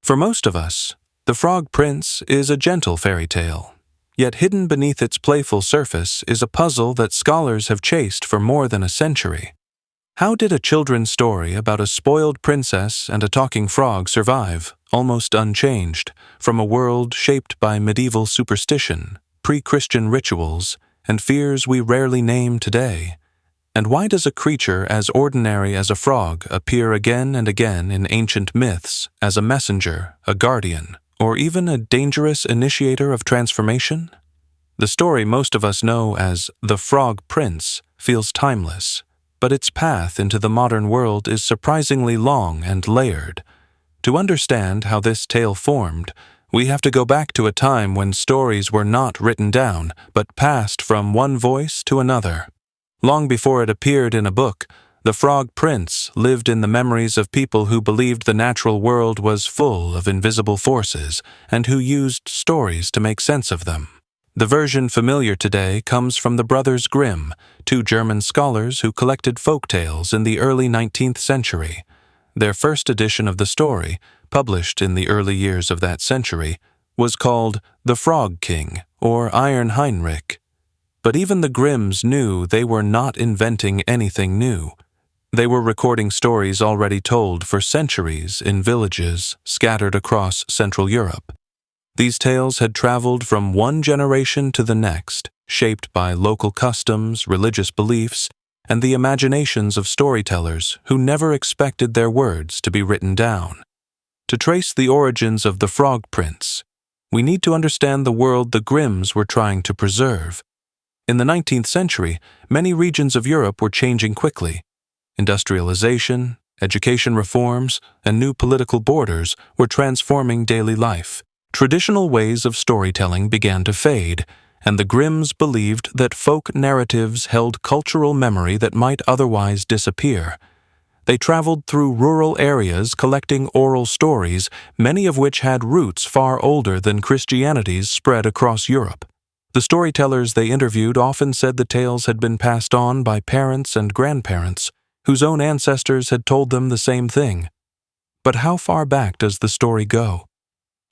For most of us, The Frog Prince is a gentle fairy tale, yet hidden beneath its playful surface is a puzzle that scholars have chased for more than a century. How did a children's story about a spoiled princess and a talking frog survive, almost unchanged, from a world shaped by medieval superstition, pre-Christian rituals, and fears we rarely name today? And why does a creature as ordinary as a frog appear again and again in ancient myths as a messenger, a guardian, or even a dangerous initiator of transformation? The story most of us know as The Frog Prince feels timeless, but its path into the modern world is surprisingly long and layered. To understand how this tale formed, we have to go back to a time when stories were not written down, but passed from one voice to another. Long before it appeared in a book, the Frog Prince lived in the memories of people who believed the natural world was full of invisible forces and who used stories to make sense of them. The version familiar today comes from the Brothers Grimm, two German scholars who collected folk tales in the early 19th century. Their first edition of the story, published in the early years of that century, was called The Frog King or Iron Heinrich. But even the Grimms knew they were not inventing anything new. They were recording stories already told for centuries in villages scattered across Central Europe. These tales had traveled from one generation to the next, shaped by local customs, religious beliefs, and the imaginations of storytellers who never expected their words to be written down. To trace the origins of the Frog Prince, we need to understand the world the Grimms were trying to preserve. In the 19th century, many regions of Europe were changing quickly. Industrialization, education reforms, and new political borders were transforming daily life. Traditional ways of storytelling began to fade, and the Grimms believed that folk narratives held cultural memory that might otherwise disappear. They traveled through rural areas collecting oral stories, many of which had roots far older than Christianity's spread across Europe. The storytellers they interviewed often said the tales had been passed on by parents and grandparents, whose own ancestors had told them the same thing. But how far back does the story go?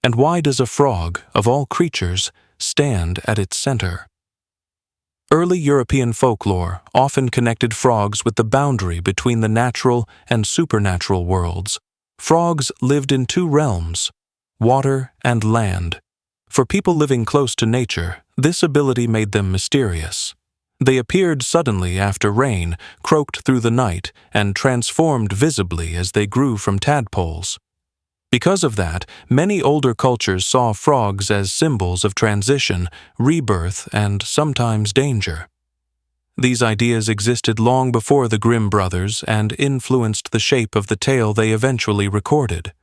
And why does a frog, of all creatures, stand at its center? Early European folklore often connected frogs with the boundary between the natural and supernatural worlds. Frogs lived in two realms, water and land. For people living close to nature, this ability made them mysterious. They appeared suddenly after rain, croaked through the night, and transformed visibly as they grew from tadpoles. Because of that, many older cultures saw frogs as symbols of transition, rebirth, and sometimes danger. These ideas existed long before the Grimm brothers and influenced the shape of the tale they eventually recorded.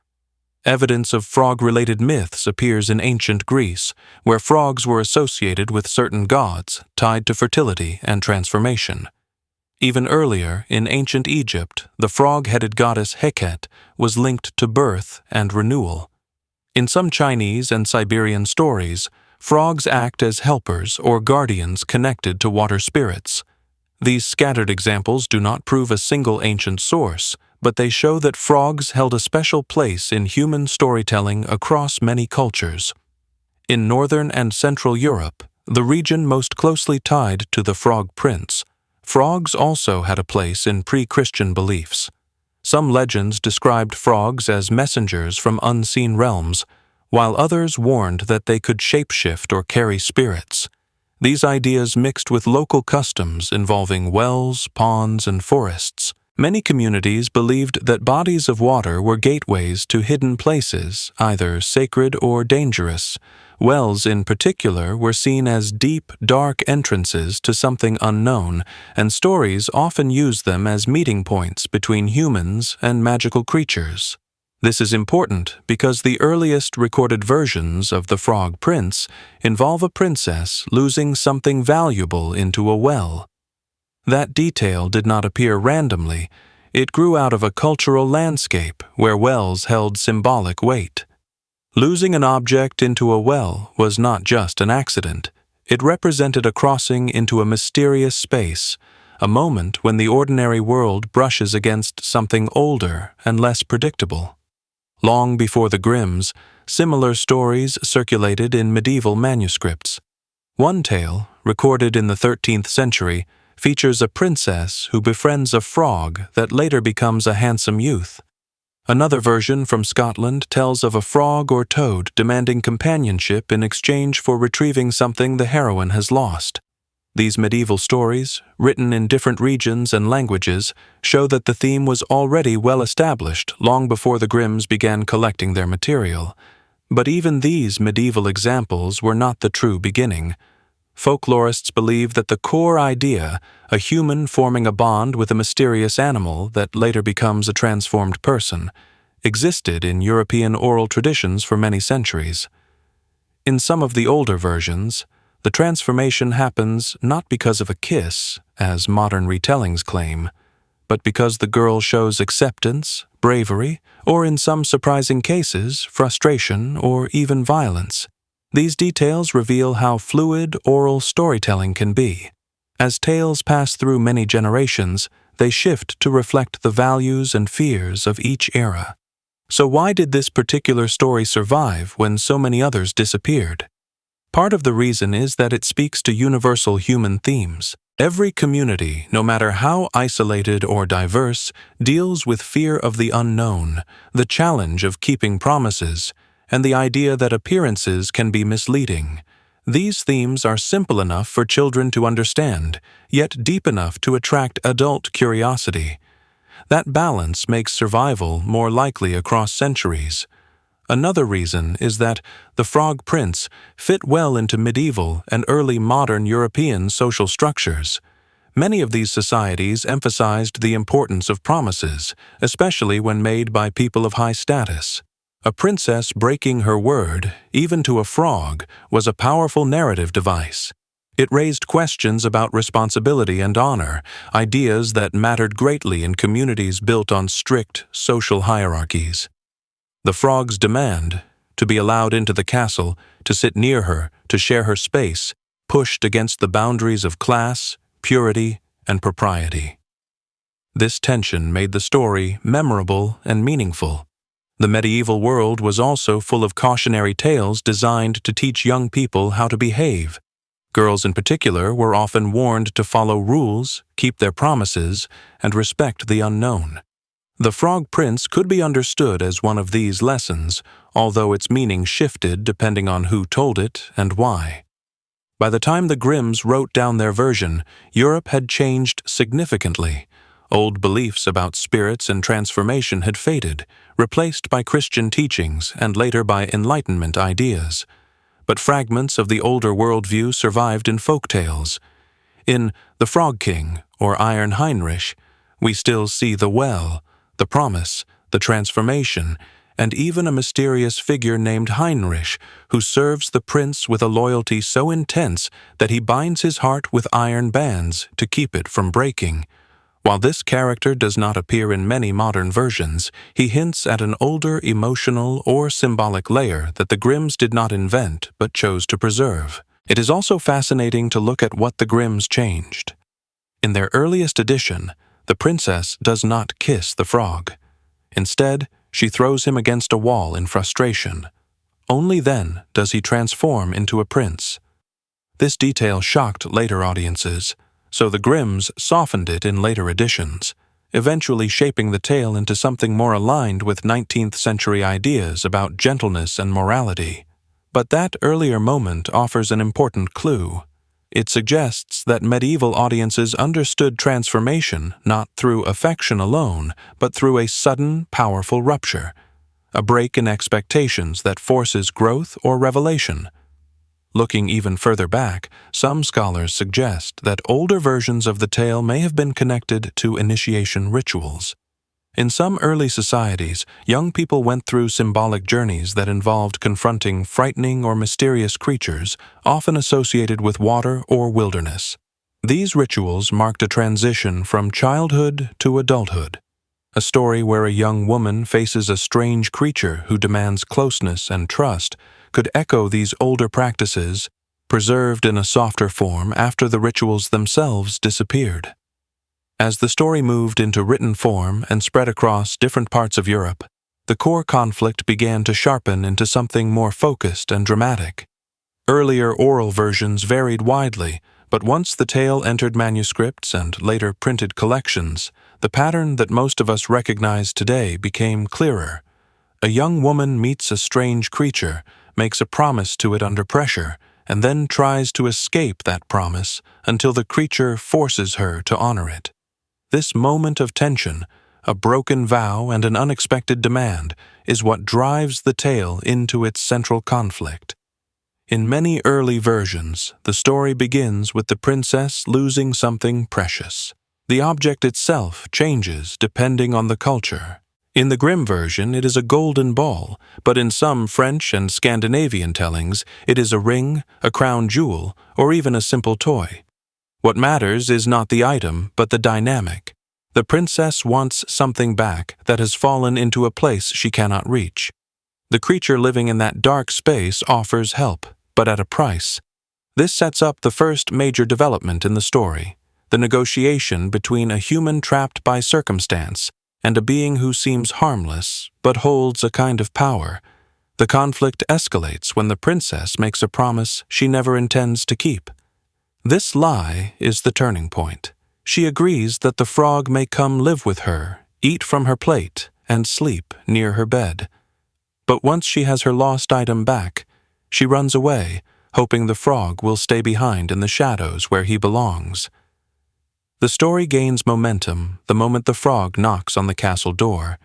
Evidence of frog-related myths appears in ancient Greece, where frogs were associated with certain gods tied to fertility and transformation. Even earlier, in ancient Egypt, the frog-headed goddess Heket was linked to birth and renewal. In some Chinese and Siberian stories, frogs act as helpers or guardians connected to water spirits. These scattered examples do not prove a single ancient source, but they show that frogs held a special place in human storytelling across many cultures. In northern and central Europe, the region most closely tied to the Frog Prince, frogs also had a place in pre-Christian beliefs. Some legends described frogs as messengers from unseen realms, while others warned that they could shapeshift or carry spirits. These ideas mixed with local customs involving wells, ponds, and forests. Many communities believed that bodies of water were gateways to hidden places, either sacred or dangerous. Wells in particular were seen as deep, dark entrances to something unknown, and stories often used them as meeting points between humans and magical creatures. This is important because the earliest recorded versions of the Frog Prince involve a princess losing something valuable into a well. That detail did not appear randomly. It grew out of a cultural landscape where wells held symbolic weight. Losing an object into a well was not just an accident. It represented a crossing into a mysterious space, a moment when the ordinary world brushes against something older and less predictable. Long before the Grimms, similar stories circulated in medieval manuscripts. One tale, recorded in the 13th century, features a princess who befriends a frog that later becomes a handsome youth. Another version from Scotland tells of a frog or toad demanding companionship in exchange for retrieving something the heroine has lost. These medieval stories, written in different regions and languages, show that the theme was already well established long before the Grimms began collecting their material. But even these medieval examples were not the true beginning. Folklorists believe that the core idea, a human forming a bond with a mysterious animal that later becomes a transformed person, existed in European oral traditions for many centuries. In some of the older versions, the transformation happens not because of a kiss, as modern retellings claim, but because the girl shows acceptance, bravery, or in some surprising cases, frustration or even violence. These details reveal how fluid oral storytelling can be. As tales pass through many generations, they shift to reflect the values and fears of each era. So why did this particular story survive when so many others disappeared? Part of the reason is that it speaks to universal human themes. Every community, no matter how isolated or diverse, deals with fear of the unknown, the challenge of keeping promises, and the idea that appearances can be misleading. These themes are simple enough for children to understand, yet deep enough to attract adult curiosity. That balance makes survival more likely across centuries. Another reason is that the Frog Prince fit well into medieval and early modern European social structures. Many of these societies emphasized the importance of promises, especially when made by people of high status. A princess breaking her word, even to a frog, was a powerful narrative device. It raised questions about responsibility and honor, ideas that mattered greatly in communities built on strict social hierarchies. The frog's demand, to be allowed into the castle, to sit near her, to share her space, pushed against the boundaries of class, purity, and propriety. This tension made the story memorable and meaningful. The medieval world was also full of cautionary tales designed to teach young people how to behave. Girls in particular were often warned to follow rules, keep their promises, and respect the unknown. The Frog Prince could be understood as one of these lessons, although its meaning shifted depending on who told it and why. By the time the Grimms wrote down their version, Europe had changed significantly. Old beliefs about spirits and transformation had faded, replaced by Christian teachings and later by Enlightenment ideas. But fragments of the older worldview survived in folk tales. In The Frog King, or Iron Heinrich, we still see the well, the promise, the transformation, and even a mysterious figure named Heinrich, who serves the prince with a loyalty so intense that he binds his heart with iron bands to keep it from breaking. While this character does not appear in many modern versions, he hints at an older emotional or symbolic layer that the Grimms did not invent but chose to preserve. It is also fascinating to look at what the Grimms changed. In their earliest edition, the princess does not kiss the frog. Instead, she throws him against a wall in frustration. Only then does he transform into a prince. This detail shocked later audiences, so the Grimms softened it in later editions, eventually shaping the tale into something more aligned with 19th century ideas about gentleness and morality. But that earlier moment offers an important clue. It suggests that medieval audiences understood transformation not through affection alone, but through a sudden, powerful rupture, a break in expectations that forces growth or revelation. Looking even further back, some scholars suggest that older versions of the tale may have been connected to initiation rituals. In some early societies, young people went through symbolic journeys that involved confronting frightening or mysterious creatures, often associated with water or wilderness. These rituals marked a transition from childhood to adulthood, a story where a young woman faces a strange creature who demands closeness and trust could echo these older practices, preserved in a softer form after the rituals themselves disappeared. As the story moved into written form and spread across different parts of Europe, The core conflict began to sharpen into something more focused and dramatic. Earlier oral versions varied widely, but once the tale entered manuscripts and later printed collections, the pattern that most of us recognize today became clearer. A young woman meets a strange creature, makes a promise to it under pressure, and then tries to escape that promise until the creature forces her to honor it. This moment of tension, a broken vow and an unexpected demand, is what drives the tale into its central conflict. In many early versions, the story begins with the princess losing something precious. The object itself changes depending on the culture. In the Grimm version, it is a golden ball, but in some French and Scandinavian tellings, it is a ring, a crown jewel, or even a simple toy. What matters is not the item, but the dynamic. The princess wants something back that has fallen into a place she cannot reach. The creature living in that dark space offers help, but at a price. This sets up the first major development in the story, the negotiation between a human trapped by circumstance and a being who seems harmless but holds a kind of power. The conflict escalates when the princess makes a promise she never intends to keep. This lie is the turning point. She agrees that the frog may come live with her, eat from her plate, and sleep near her bed. But once she has her lost item back, she runs away, hoping the frog will stay behind in the shadows where he belongs. The story gains momentum the moment the frog knocks on the castle door.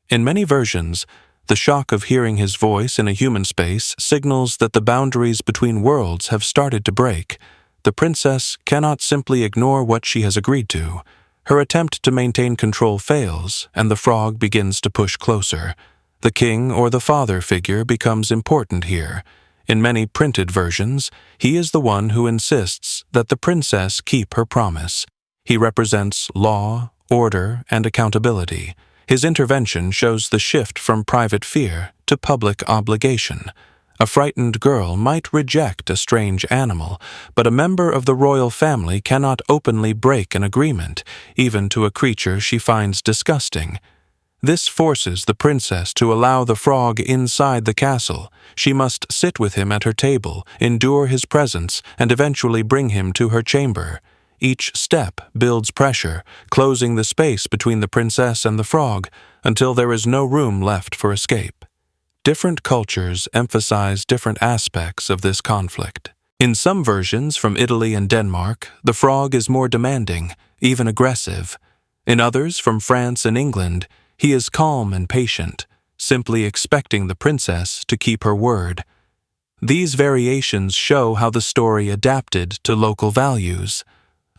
In many versions, the shock of hearing his voice in a human space signals that the boundaries between worlds have started to break. The princess cannot simply ignore what she has agreed to. Her attempt to maintain control fails, and the frog begins to push closer. The king or the father figure becomes important here. In many printed versions, he is the one who insists that the princess keep her promise. He represents law, order, and accountability. His intervention shows the shift from private fear to public obligation. A frightened girl might reject a strange animal, but a member of the royal family cannot openly break an agreement, even to a creature she finds disgusting. This forces the princess to allow the frog inside the castle. She must sit with him at her table, endure his presence, and eventually bring him to her chamber. Each step builds pressure, closing the space between the princess and the frog until there is no room left for escape. Different cultures emphasize different aspects of this conflict. In some versions from Italy and Denmark, the frog is more demanding, even aggressive. In others from France and England, he is calm and patient, simply expecting the princess to keep her word. These variations show how the story adapted to local values.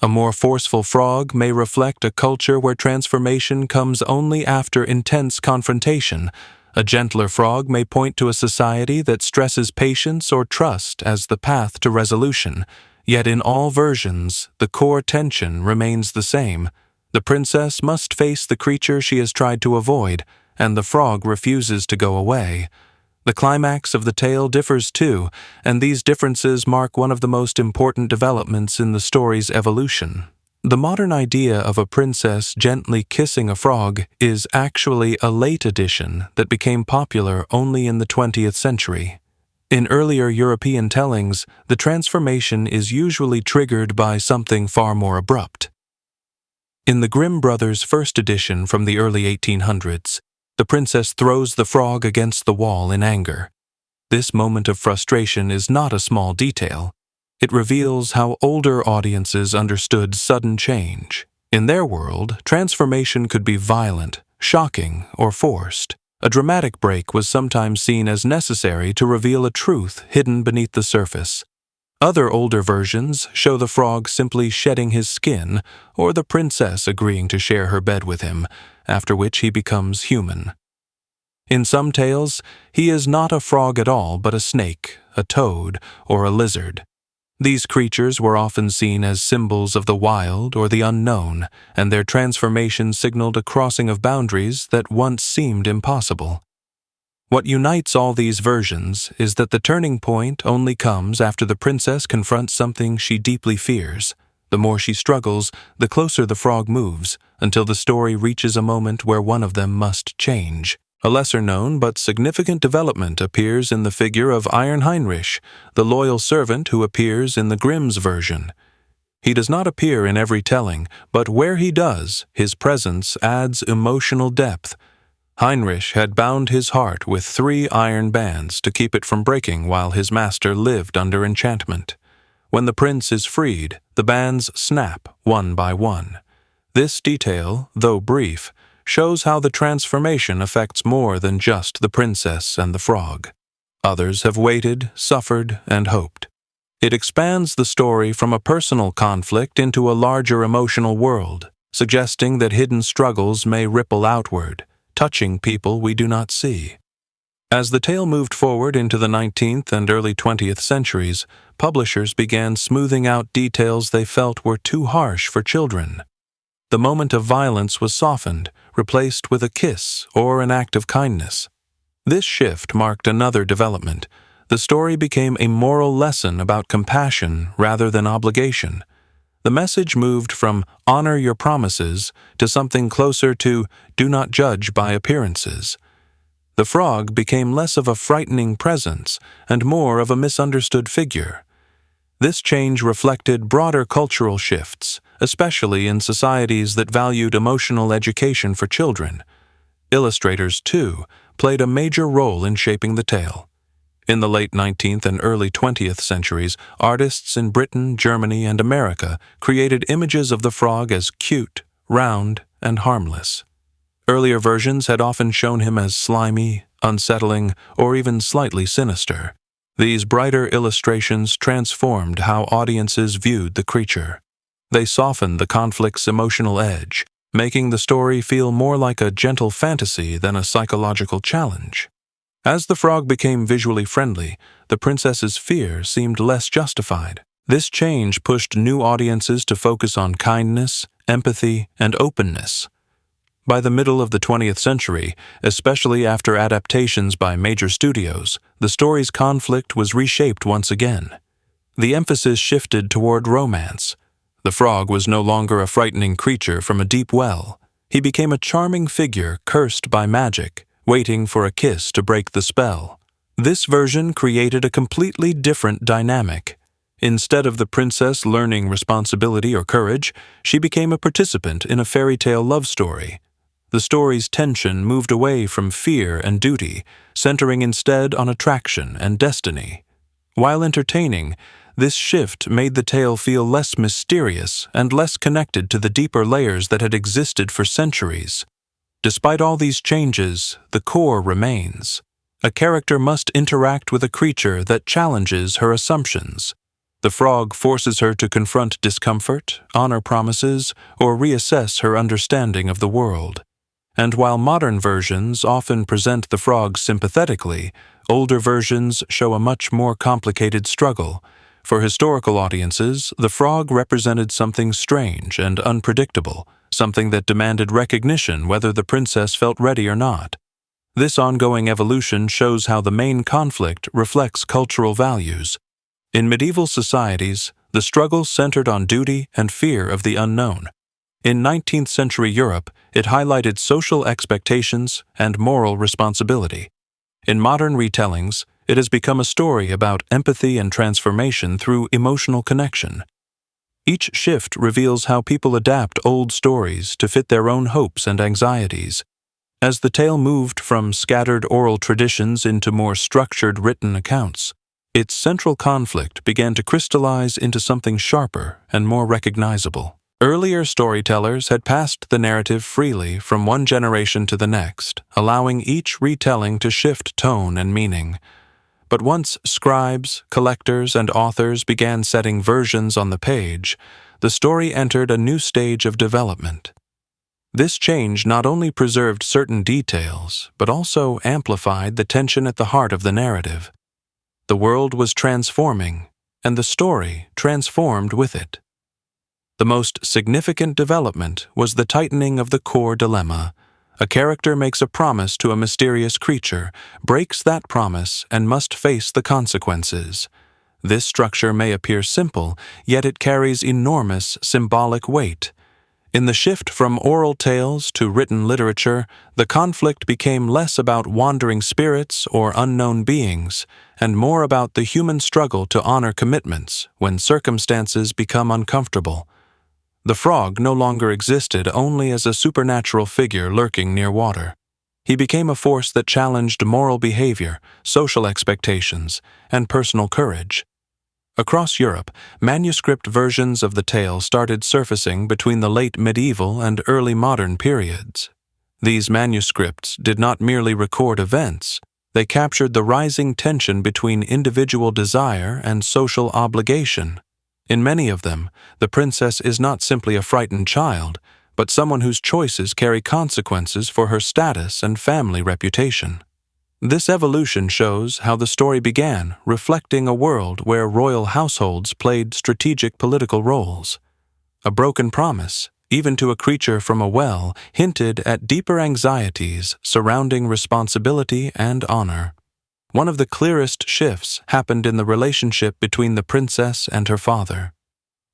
A more forceful frog may reflect a culture where transformation comes only after intense confrontation. A gentler frog may point to a society that stresses patience or trust as the path to resolution. Yet in all versions, the core tension remains the same. The princess must face the creature she has tried to avoid, and the frog refuses to go away. The climax of the tale differs too, and these differences mark one of the most important developments in the story's evolution. The modern idea of a princess gently kissing a frog is actually a late addition that became popular only in the 20th century. In earlier European tellings, the transformation is usually triggered by something far more abrupt. In the Grimm brothers' first edition from the early 1800s, the princess throws the frog against the wall in anger. This moment of frustration is not a small detail. It reveals how older audiences understood sudden change. In their world, transformation could be violent, shocking, or forced. A dramatic break was sometimes seen as necessary to reveal a truth hidden beneath the surface. Other older versions show the frog simply shedding his skin, or the princess agreeing to share her bed with him, after which he becomes human. In some tales, he is not a frog at all, but a snake, a toad, or a lizard. These creatures were often seen as symbols of the wild or the unknown, and their transformation signaled a crossing of boundaries that once seemed impossible. What unites all these versions is that the turning point only comes after the princess confronts something she deeply fears. The more she struggles, the closer the frog moves, until the story reaches a moment where one of them must change. A lesser-known but significant development appears in the figure of Iron Heinrich, the loyal servant who appears in the Grimm's version. He does not appear in every telling, but where he does, his presence adds emotional depth. Heinrich had bound his heart with 3 iron bands to keep it from breaking while his master lived under enchantment. When the prince is freed, the bands snap one by one. This detail, though brief, shows how the transformation affects more than just the princess and the frog. Others have waited, suffered, and hoped. It expands the story from a personal conflict into a larger emotional world, suggesting that hidden struggles may ripple outward, touching people we do not see. As the tale moved forward into the 19th and early 20th centuries, publishers began smoothing out details they felt were too harsh for children. The moment of violence was softened, replaced with a kiss or an act of kindness. This shift marked another development. The story became a moral lesson about compassion rather than obligation. The message moved from honor your promises to something closer to do not judge by appearances. The frog became less of a frightening presence and more of a misunderstood figure. This change reflected broader cultural shifts, especially in societies that valued emotional education for children. Illustrators, too, played a major role in shaping the tale. In the late 19th and early 20th centuries, artists in Britain, Germany, and America created images of the frog as cute, round, and harmless. Earlier versions had often shown him as slimy, unsettling, or even slightly sinister. These brighter illustrations transformed how audiences viewed the creature. They softened the conflict's emotional edge, making the story feel more like a gentle fantasy than a psychological challenge. As the frog became visually friendly, the princess's fear seemed less justified. This change pushed new audiences to focus on kindness, empathy, and openness. By the middle of the 20th century, especially after adaptations by major studios, the story's conflict was reshaped once again. The emphasis shifted toward romance. The frog was no longer a frightening creature from a deep well. He became a charming figure cursed by magic, waiting for a kiss to break the spell. This version created a completely different dynamic. Instead of the princess learning responsibility or courage, she became a participant in a fairy tale love story. The story's tension moved away from fear and duty, centering instead on attraction and destiny. While entertaining, this shift made the tale feel less mysterious and less connected to the deeper layers that had existed for centuries. Despite all these changes, the core remains. A character must interact with a creature that challenges her assumptions. The frog forces her to confront discomfort, honor promises, or reassess her understanding of the world. And while modern versions often present the frog sympathetically, older versions show a much more complicated struggle. For historical audiences, the frog represented something strange and unpredictable, something that demanded recognition whether the princess felt ready or not. This ongoing evolution shows how the main conflict reflects cultural values. In medieval societies, the struggle centered on duty and fear of the unknown. In 19th century Europe, it highlighted social expectations and moral responsibility. In modern retellings, it has become a story about empathy and transformation through emotional connection. Each shift reveals how people adapt old stories to fit their own hopes and anxieties. As the tale moved from scattered oral traditions into more structured written accounts, its central conflict began to crystallize into something sharper and more recognizable. Earlier storytellers had passed the narrative freely from one generation to the next, allowing each retelling to shift tone and meaning. But once scribes, collectors, and authors began setting versions on the page, the story entered a new stage of development. This change not only preserved certain details, but also amplified the tension at the heart of the narrative. The world was transforming, and the story transformed with it. The most significant development was the tightening of the core dilemma. A character makes a promise to a mysterious creature, breaks that promise, and must face the consequences. This structure may appear simple, yet it carries enormous symbolic weight. In the shift from oral tales to written literature, the conflict became less about wandering spirits or unknown beings, and more about the human struggle to honor commitments when circumstances become uncomfortable. The frog no longer existed only as a supernatural figure lurking near water. He became a force that challenged moral behavior, social expectations, and personal courage. Across Europe, manuscript versions of the tale started surfacing between the late medieval and early modern periods. These manuscripts did not merely record events, they captured the rising tension between individual desire and social obligation. In many of them, the princess is not simply a frightened child, but someone whose choices carry consequences for her status and family reputation. This evolution shows how the story began, reflecting a world where royal households played strategic political roles. A broken promise, even to a creature from a well, hinted at deeper anxieties surrounding responsibility and honor. One of the clearest shifts happened in the relationship between the princess and her father.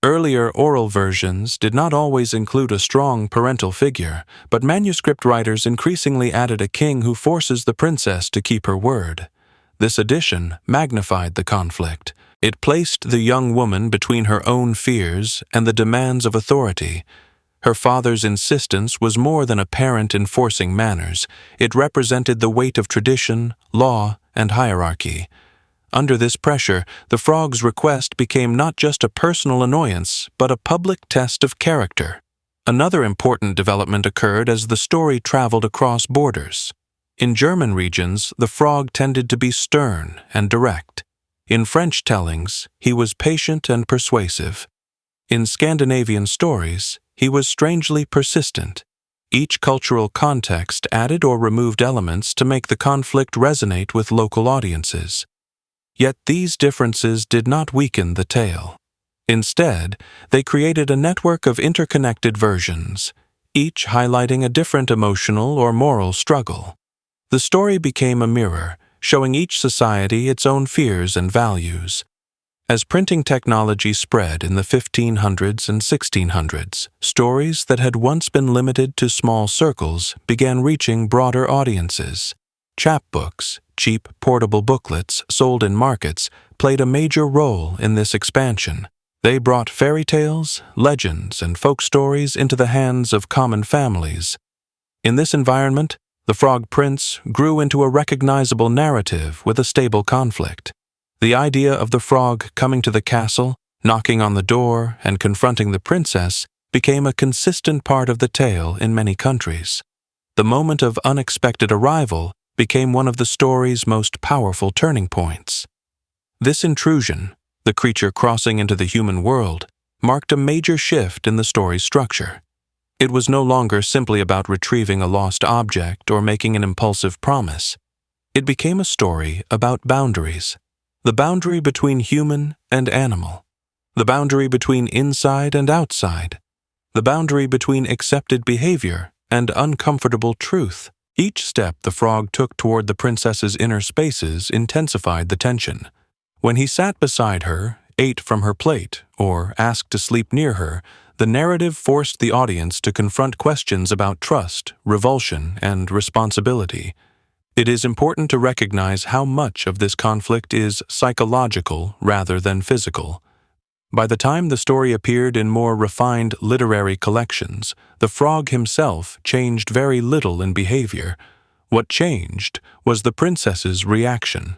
Earlier oral versions did not always include a strong parental figure, but manuscript writers increasingly added a king who forces the princess to keep her word. This addition magnified the conflict. It placed the young woman between her own fears and the demands of authority. Her father's insistence was more than a parent enforcing manners. It represented the weight of tradition, law, and hierarchy. Under this pressure, the frog's request became not just a personal annoyance, but a public test of character. Another important development occurred as the story traveled across borders. In German regions, the frog tended to be stern and direct. In French tellings, he was patient and persuasive. In Scandinavian stories, he was strangely persistent. Each cultural context added or removed elements to make the conflict resonate with local audiences. Yet these differences did not weaken the tale. Instead, they created a network of interconnected versions, each highlighting a different emotional or moral struggle. The story became a mirror, showing each society its own fears and values. As printing technology spread in the 1500s and 1600s, stories that had once been limited to small circles began reaching broader audiences. Chapbooks, cheap portable booklets sold in markets, played a major role in this expansion. They brought fairy tales, legends, and folk stories into the hands of common families. In this environment, the Frog Prince grew into a recognizable narrative with a stable conflict. The idea of the frog coming to the castle, knocking on the door, and confronting the princess became a consistent part of the tale in many countries. The moment of unexpected arrival became one of the story's most powerful turning points. This intrusion, the creature crossing into the human world, marked a major shift in the story's structure. It was no longer simply about retrieving a lost object or making an impulsive promise. It became a story about boundaries. The boundary between human and animal. The boundary between inside and outside. The boundary between accepted behavior and uncomfortable truth. Each step the frog took toward the princess's inner spaces intensified the tension. When he sat beside her, ate from her plate, or asked to sleep near her, the narrative forced the audience to confront questions about trust, revulsion, and responsibility. It is important to recognize how much of this conflict is psychological rather than physical. By the time the story appeared in more refined literary collections, the frog himself changed very little in behavior. What changed was the princess's reaction.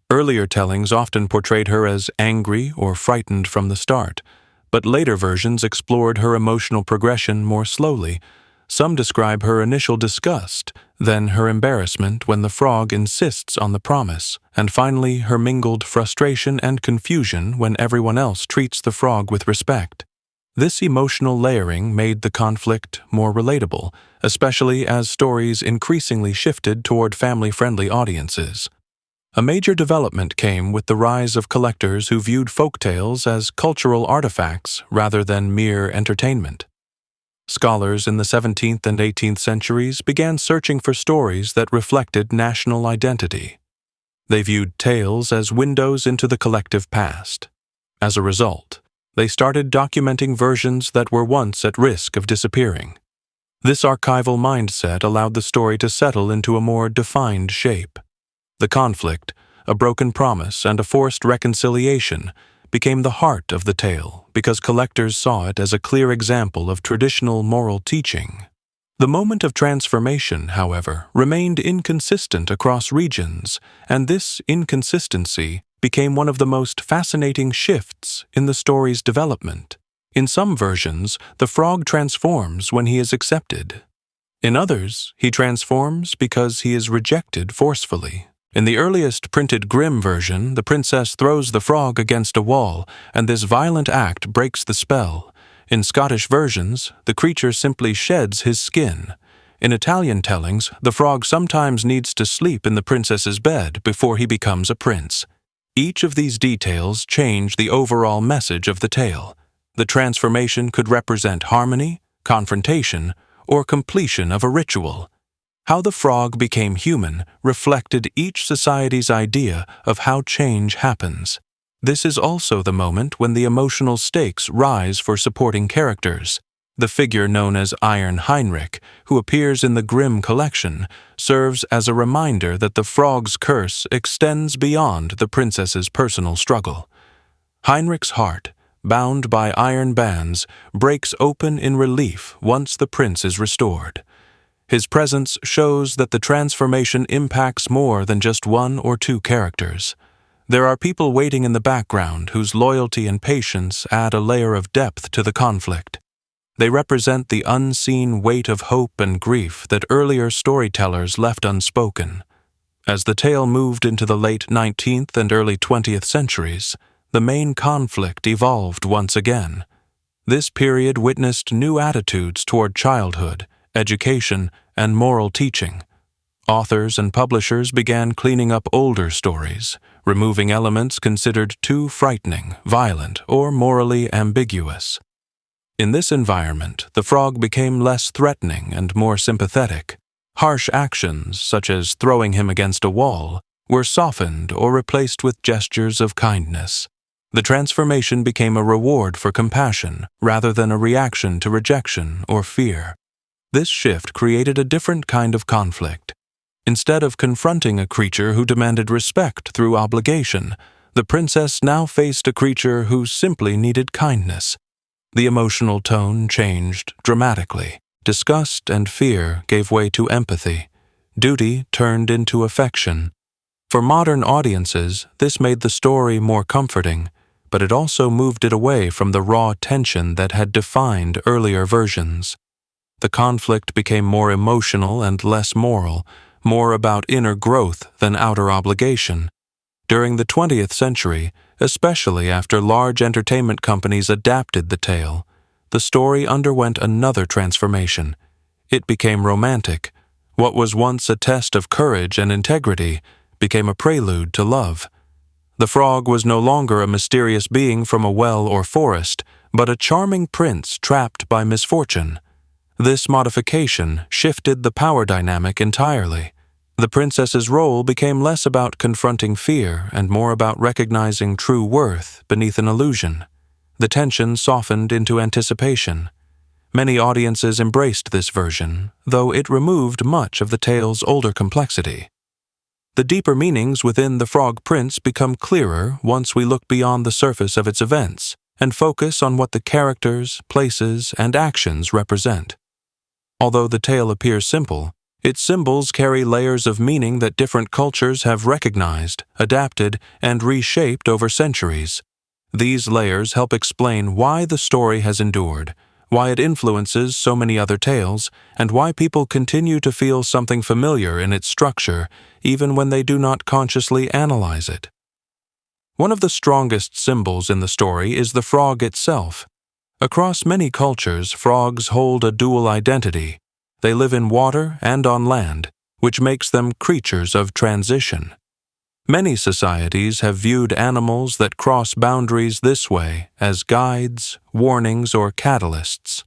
Earlier tellings often portrayed her as angry or frightened from the start, but later versions explored her emotional progression more slowly. Some describe her initial disgust, then her embarrassment when the frog insists on the promise, and finally her mingled frustration and confusion when everyone else treats the frog with respect. This emotional layering made the conflict more relatable, especially as stories increasingly shifted toward family-friendly audiences. A major development came with the rise of collectors who viewed folktales as cultural artifacts rather than mere entertainment. Scholars in the 17th and 18th centuries began searching for stories that reflected national identity. They viewed tales as windows into the collective past. As a result, They started documenting versions that were once at risk of disappearing. This archival mindset allowed the story to settle into a more defined shape. The conflict, a broken promise, and a forced reconciliation became the heart of the tale because collectors saw it as a clear example of traditional moral teaching. The moment of transformation, however, remained inconsistent across regions, and this inconsistency became one of the most fascinating shifts in the story's development. In some versions, the frog transforms when he is accepted. In others, he transforms because he is rejected forcefully. In the earliest printed Grimm version, the princess throws the frog against a wall, and this violent act breaks the spell. In Scottish versions, the creature simply sheds his skin. In Italian tellings, the frog sometimes needs to sleep in the princess's bed before he becomes a prince. Each of these details change the overall message of the tale. The transformation could represent harmony, confrontation, or completion of a ritual. How the frog became human reflected each society's idea of how change happens. This is also the moment when the emotional stakes rise for supporting characters. The figure known as Iron Heinrich, who appears in the Grimm collection, serves as a reminder that the frog's curse extends beyond the princess's personal struggle. Heinrich's heart, bound by iron bands, breaks open in relief once the prince is restored. His presence shows that the transformation impacts more than just one or two characters. There are people waiting in the background whose loyalty and patience add a layer of depth to the conflict. They represent the unseen weight of hope and grief that earlier storytellers left unspoken. As the tale moved into the late 19th and early 20th centuries, the main conflict evolved once again. This period witnessed new attitudes toward childhood, education, and moral teaching. Authors and publishers began cleaning up older stories, removing elements considered too frightening, violent, or morally ambiguous. In this environment, the frog became less threatening and more sympathetic. Harsh actions, such as throwing him against a wall, were softened or replaced with gestures of kindness. The transformation became a reward for compassion rather than a reaction to rejection or fear. This shift created a different kind of conflict. Instead of confronting a creature who demanded respect through obligation, the princess now faced a creature who simply needed kindness. The emotional tone changed dramatically. Disgust and fear gave way to empathy. Duty turned into affection. For modern audiences, this made the story more comforting, but it also moved it away from the raw tension that had defined earlier versions. The conflict became more emotional and less moral, more about inner growth than outer obligation. During the 20th century, especially after large entertainment companies adapted the tale, the story underwent another transformation. It became romantic. What was once a test of courage and integrity became a prelude to love. The frog was no longer a mysterious being from a well or forest, but a charming prince trapped by misfortune. This modification shifted the power dynamic entirely. The princess's role became less about confronting fear and more about recognizing true worth beneath an illusion. The tension softened into anticipation. Many audiences embraced this version, though it removed much of the tale's older complexity. The deeper meanings within The Frog Prince become clearer once we look beyond the surface of its events and focus on what the characters, places, and actions represent. Although the tale appears simple, its symbols carry layers of meaning that different cultures have recognized, adapted, and reshaped over centuries. These layers help explain why the story has endured, why it influences so many other tales, and why people continue to feel something familiar in its structure, even when they do not consciously analyze it. One of the strongest symbols in the story is the frog itself. Across many cultures, frogs hold a dual identity. They live in water and on land, which makes them creatures of transition. Many societies have viewed animals that cross boundaries this way as guides, warnings, or catalysts.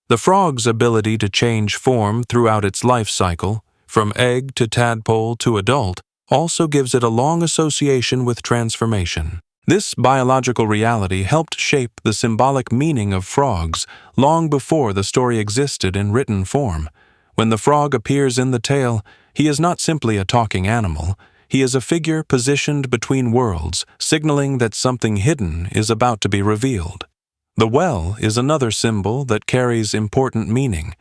The frog's ability to change form throughout its life cycle, from egg to tadpole to adult, also gives it a long association with transformation. This biological reality helped shape the symbolic meaning of frogs long before the story existed in written form. When the frog appears in the tale, he is not simply a talking animal. He is a figure positioned between worlds, signaling that something hidden is about to be revealed. The well is another symbol that carries important meaning.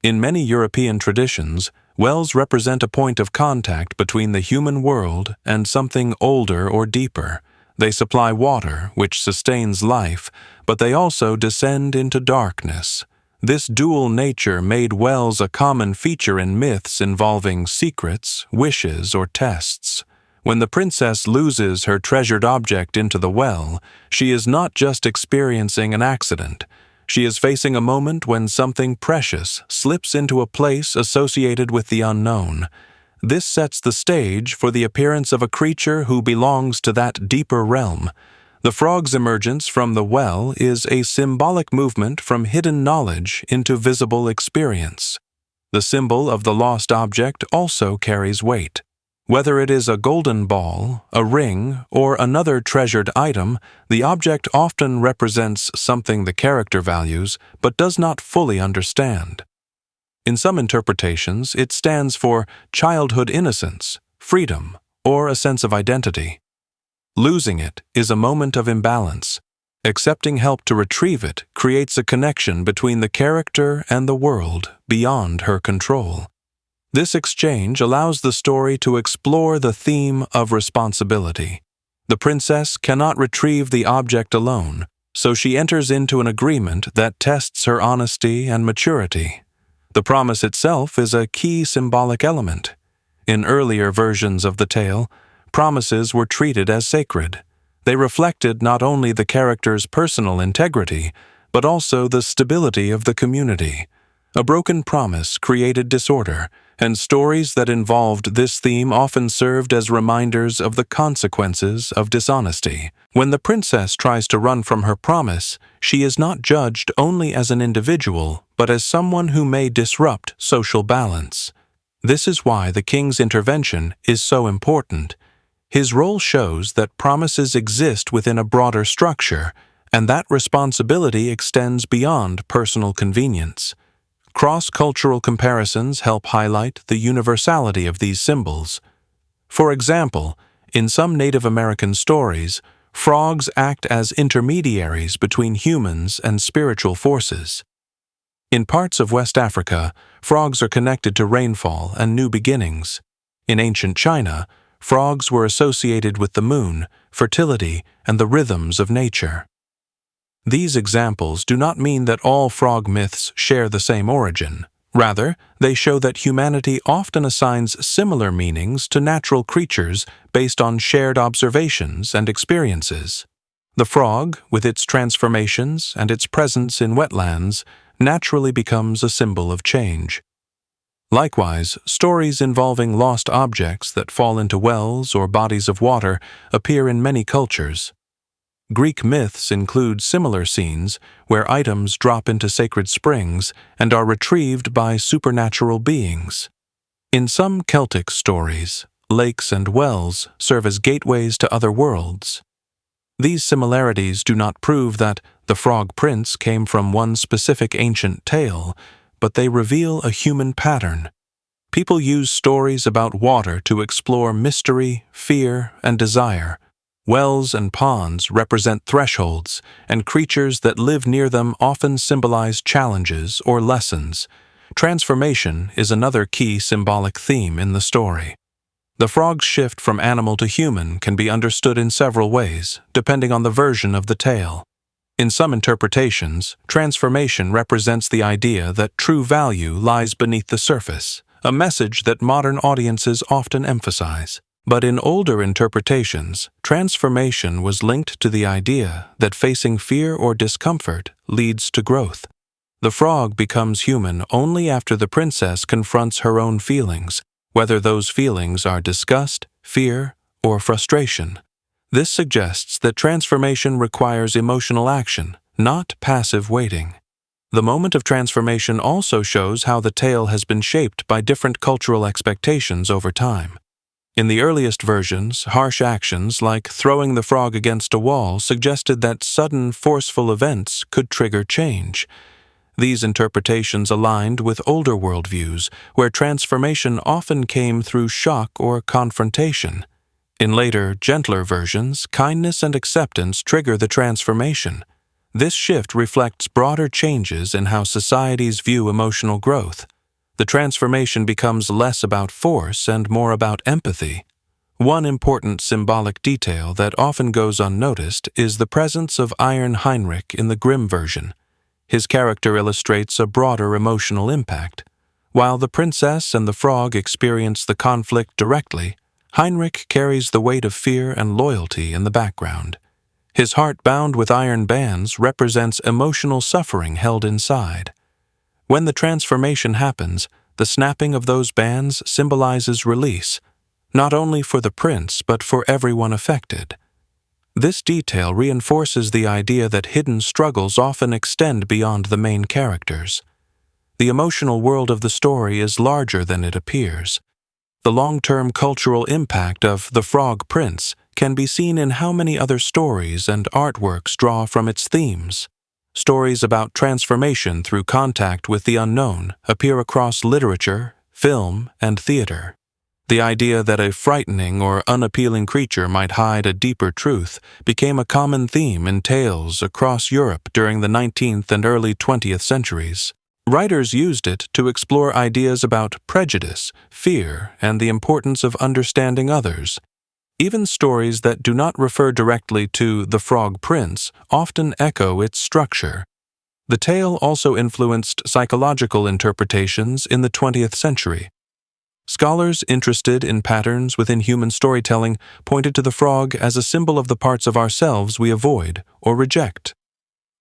In many European traditions, wells represent a point of contact between the human world and something older or deeper. They supply water, which sustains life, but they also descend into darkness. This dual nature made wells a common feature in myths involving secrets, wishes, or tests. When the princess loses her treasured object into the well, she is not just experiencing an accident. She is facing a moment when something precious slips into a place associated with the unknown. This sets the stage for the appearance of a creature who belongs to that deeper realm. The frog's emergence from the well is a symbolic movement from hidden knowledge into visible experience. The symbol of the lost object also carries weight. Whether it is a golden ball, a ring, or another treasured item, the object often represents something the character values but does not fully understand. In some interpretations, it stands for childhood innocence, freedom, or a sense of identity. Losing it is a moment of imbalance. Accepting help to retrieve it creates a connection between the character and the world beyond her control. This exchange allows the story to explore the theme of responsibility. The princess cannot retrieve the object alone, so she enters into an agreement that tests her honesty and maturity. The promise itself is a key symbolic element. In earlier versions of the tale, promises were treated as sacred. They reflected not only the character's personal integrity, but also the stability of the community. A broken promise created disorder, and stories that involved this theme often served as reminders of the consequences of dishonesty. When the princess tries to run from her promise, she is not judged only as an individual, but as someone who may disrupt social balance. This is why the king's intervention is so important. His role shows that promises exist within a broader structure, and that responsibility extends beyond personal convenience. Cross-cultural comparisons help highlight the universality of these symbols. For example, in some Native American stories, frogs act as intermediaries between humans and spiritual forces. In parts of West Africa, frogs are connected to rainfall and new beginnings. In ancient China, frogs were associated with the moon, fertility, and the rhythms of nature. These examples do not mean that all frog myths share the same origin. Rather, they show that humanity often assigns similar meanings to natural creatures based on shared observations and experiences. The frog, with its transformations and its presence in wetlands, naturally becomes a symbol of change. Likewise, stories involving lost objects that fall into wells or bodies of water appear in many cultures. Greek myths include similar scenes where items drop into sacred springs and are retrieved by supernatural beings. In some Celtic stories, lakes and wells serve as gateways to other worlds. These similarities do not prove that the Frog Prince came from one specific ancient tale, but they reveal a human pattern. People use stories about water to explore mystery, fear, and desire. Wells and ponds represent thresholds, and creatures that live near them often symbolize challenges or lessons. Transformation is another key symbolic theme in the story. The frog's shift from animal to human can be understood in several ways, depending on the version of the tale. In some interpretations, transformation represents the idea that true value lies beneath the surface, a message that modern audiences often emphasize. But in older interpretations, transformation was linked to the idea that facing fear or discomfort leads to growth. The frog becomes human only after the princess confronts her own feelings, whether those feelings are disgust, fear, or frustration. This suggests that transformation requires emotional action, not passive waiting. The moment of transformation also shows how the tale has been shaped by different cultural expectations over time. In the earliest versions, harsh actions like throwing the frog against a wall suggested that sudden, forceful events could trigger change. These interpretations aligned with older worldviews, where transformation often came through shock or confrontation. In later, gentler versions, kindness and acceptance trigger the transformation. This shift reflects broader changes in how societies view emotional growth. The transformation becomes less about force and more about empathy. One important symbolic detail that often goes unnoticed is the presence of Iron Heinrich in the Grimm version. His character illustrates a broader emotional impact. While the princess and the frog experience the conflict directly, Heinrich carries the weight of fear and loyalty in the background. His heart bound with iron bands represents emotional suffering held inside. When the transformation happens, the snapping of those bands symbolizes release, not only for the prince but for everyone affected. This detail reinforces the idea that hidden struggles often extend beyond the main characters. The emotional world of the story is larger than it appears. The long-term cultural impact of The Frog Prince can be seen in how many other stories and artworks draw from its themes. Stories about transformation through contact with the unknown appear across literature, film, and theater. The idea that a frightening or unappealing creature might hide a deeper truth became a common theme in tales across Europe during the 19th and early 20th centuries. Writers used it to explore ideas about prejudice, fear, and the importance of understanding others. Even stories that do not refer directly to the Frog Prince often echo its structure. The tale also influenced psychological interpretations in the 20th century. Scholars interested in patterns within human storytelling pointed to the frog as a symbol of the parts of ourselves we avoid or reject.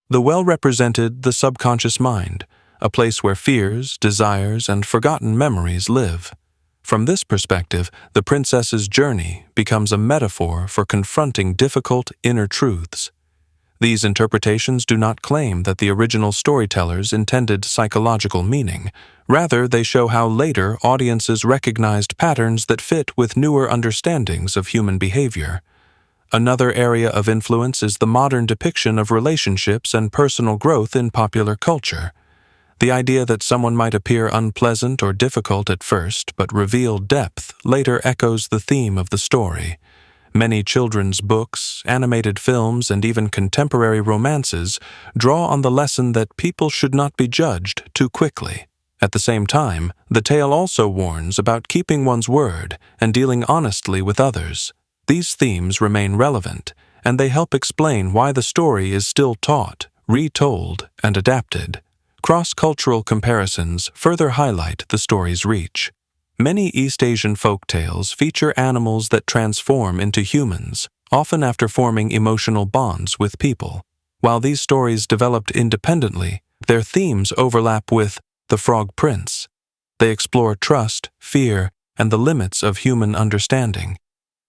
The well represented the subconscious mind, a place where fears, desires, and forgotten memories live. From this perspective, the princess's journey becomes a metaphor for confronting difficult inner truths. These interpretations do not claim that the original storytellers intended psychological meaning. Rather, they show how later audiences recognized patterns that fit with newer understandings of human behavior. Another area of influence is the modern depiction of relationships and personal growth in popular culture. The idea that someone might appear unpleasant or difficult at first but reveal depth later echoes the theme of the story. Many children's books, animated films, and even contemporary romances draw on the lesson that people should not be judged too quickly. At the same time, the tale also warns about keeping one's word and dealing honestly with others. These themes remain relevant, and they help explain why the story is still taught, retold, and adapted. Cross-cultural comparisons further highlight the story's reach. Many East Asian folk tales feature animals that transform into humans, often after forming emotional bonds with people. While these stories developed independently, their themes overlap with The Frog Prince. They explore trust, fear, and the limits of human understanding.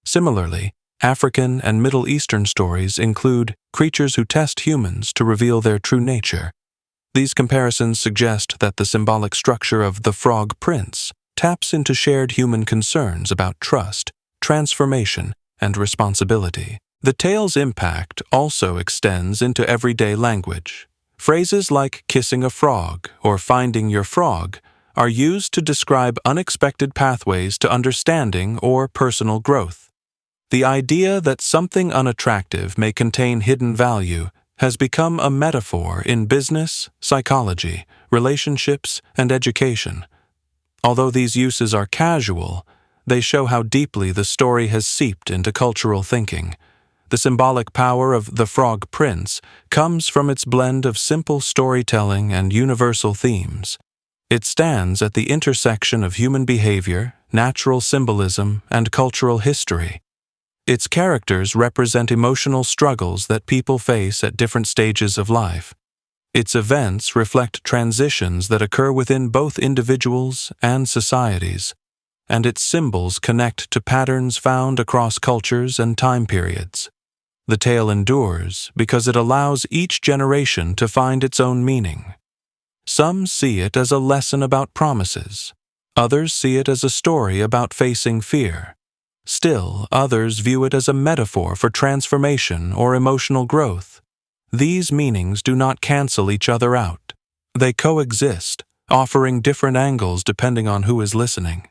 Similarly, African and Middle Eastern stories include creatures who test humans to reveal their true nature. These comparisons suggest that the symbolic structure of The Frog Prince taps into shared human concerns about trust, transformation, and responsibility. The tale's impact also extends into everyday language. Phrases like kissing a frog or finding your frog are used to describe unexpected pathways to understanding or personal growth. The idea that something unattractive may contain hidden value has become a metaphor in business, psychology, relationships, and education. Although these uses are casual, they show how deeply the story has seeped into cultural thinking. The symbolic power of The Frog Prince comes from its blend of simple storytelling and universal themes. It stands at the intersection of human behavior, natural symbolism, and cultural history. Its characters represent emotional struggles that people face at different stages of life. Its events reflect transitions that occur within both individuals and societies, and its symbols connect to patterns found across cultures and time periods. The tale endures because it allows each generation to find its own meaning. Some see it as a lesson about promises. Others see it as a story about facing fear. Still, others view it as a metaphor for transformation or emotional growth. These meanings do not cancel each other out. They coexist, offering different angles depending on who is listening.